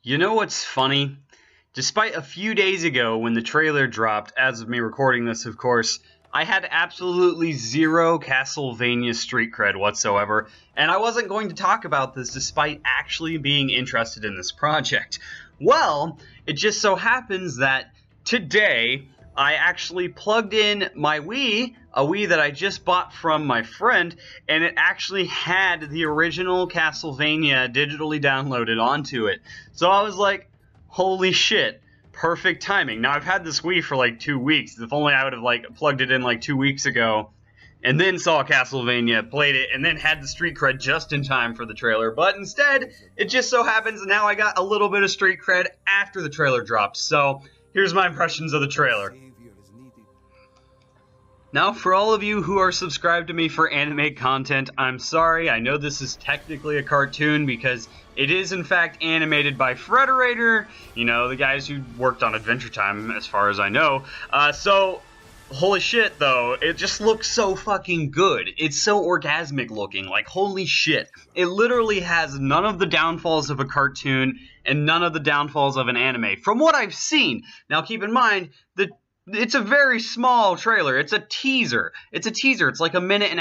You know what's funny? Despite a few days ago when the trailer dropped, as of me recording this, of course, I had absolutely zero Castlevania street cred whatsoever, and I wasn't going to talk about this despite actually being interested in this project. Well, it just so happens that today I actually plugged in my Wii, a Wii that I just bought from my friend, and it actually had the original Castlevania digitally downloaded onto it. So I was like, holy shit, perfect timing. Now I've had this Wii for like 2 weeks. If only I would have like plugged it in like 2 weeks ago and then saw Castlevania, played it, and then had the street cred just in time for the trailer. But instead, it just so happens now I got a little bit of street cred after the trailer dropped. So here's my impressions of the trailer. Now, for all of you who are subscribed to me for anime content, I'm sorry. I know this is technically a cartoon because it is, in fact, animated by Frederator. You know, the guys who worked on Adventure Time, as far as I know. Holy shit, though. It just looks so fucking good. It's so orgasmic looking. Like, holy shit. It literally has none of the downfalls of a cartoon and none of the downfalls of an anime, from what I've seen. Now, keep in mind, it's a very small trailer. It's a teaser. It's like 1.5 minutes.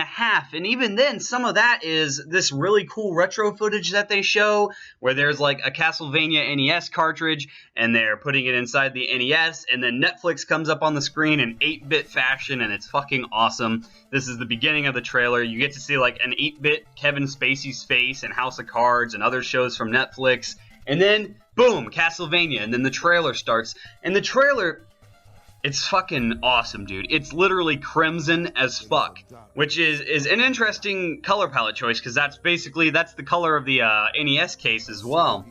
And even then, some of that is this really cool retro footage that they show where there's like a Castlevania NES cartridge and they're putting it inside the NES. And then Netflix comes up on the screen in 8-bit fashion and it's fucking awesome. This is the beginning of the trailer. You get to see like an 8-bit Kevin Spacey's face and House of Cards and other shows from Netflix. And then, boom, Castlevania. And then the trailer starts. And the trailer... it's fucking awesome, dude. It's literally crimson as fuck, which is an interesting color palette choice because that's the color of the NES case as well.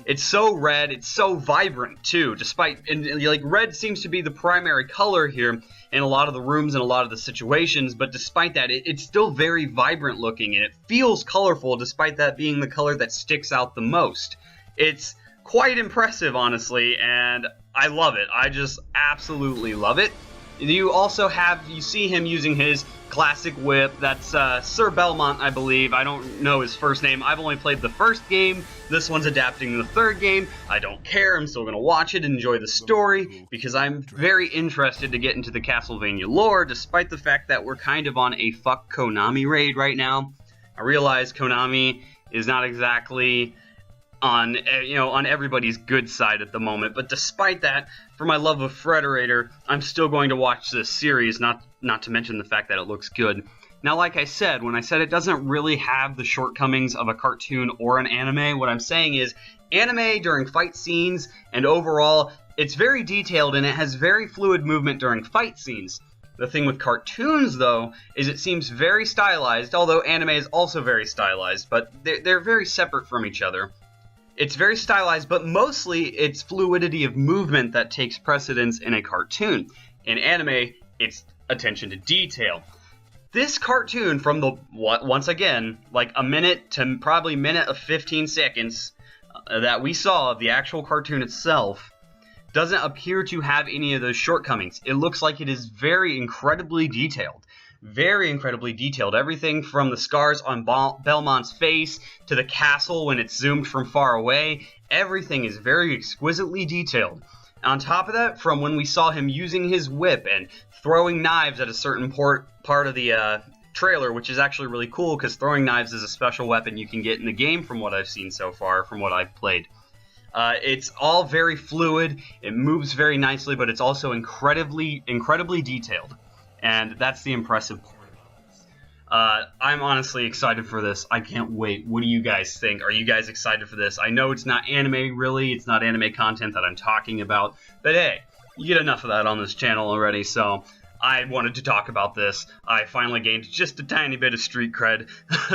It's so red, it's so vibrant too. Like red seems to be the primary color here in a lot of the rooms and a lot of the situations, but despite that, it's still very vibrant looking and it feels colorful despite that being the color that sticks out the most. It's quite impressive, honestly, and I love it. I just absolutely love it. You see him using his classic whip. That's Sir Belmont, I believe. I don't know his first name. I've only played the first game. This one's adapting the third game. I don't care. I'm still going to watch it and enjoy the story because I'm very interested to get into the Castlevania lore, despite the fact that we're kind of on a fuck Konami raid right now. I realize Konami is not exactly on everybody's good side at the moment, but despite that, for my love of Frederator, I'm still going to watch this series, not to mention the fact that it looks good. Now, like I said, when I said it doesn't really have the shortcomings of a cartoon or an anime, what I'm saying is anime during fight scenes and overall, it's very detailed and it has very fluid movement during fight scenes. The thing with cartoons, though, is it seems very stylized, although anime is also very stylized, but they're very separate from each other. It's very stylized, but mostly it's fluidity of movement that takes precedence in a cartoon. In anime, it's attention to detail. This cartoon from once again, like a minute to probably minute of 15 seconds that we saw of the actual cartoon itself, doesn't appear to have any of those shortcomings. It looks like it is very incredibly detailed. Very incredibly detailed. Everything from the scars on Belmont's face to the castle when it's zoomed from far away. Everything is very exquisitely detailed. On top of that, from when we saw him using his whip and throwing knives at a certain part of the trailer, which is actually really cool because throwing knives is a special weapon you can get in the game from what I've seen so far, from what I've played. It's all very fluid. It moves very nicely, but it's also incredibly detailed. And that's the impressive part about this. I'm honestly excited for this. I can't wait. What do you guys think? Are you guys excited for this? I know it's not anime, really. It's not anime content that I'm talking about. But hey, you get enough of that on this channel already, so I wanted to talk about this. I finally gained just a tiny bit of street cred.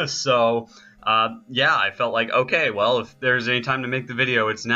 So, yeah, I felt like, okay, well, if there's any time to make the video, it's now.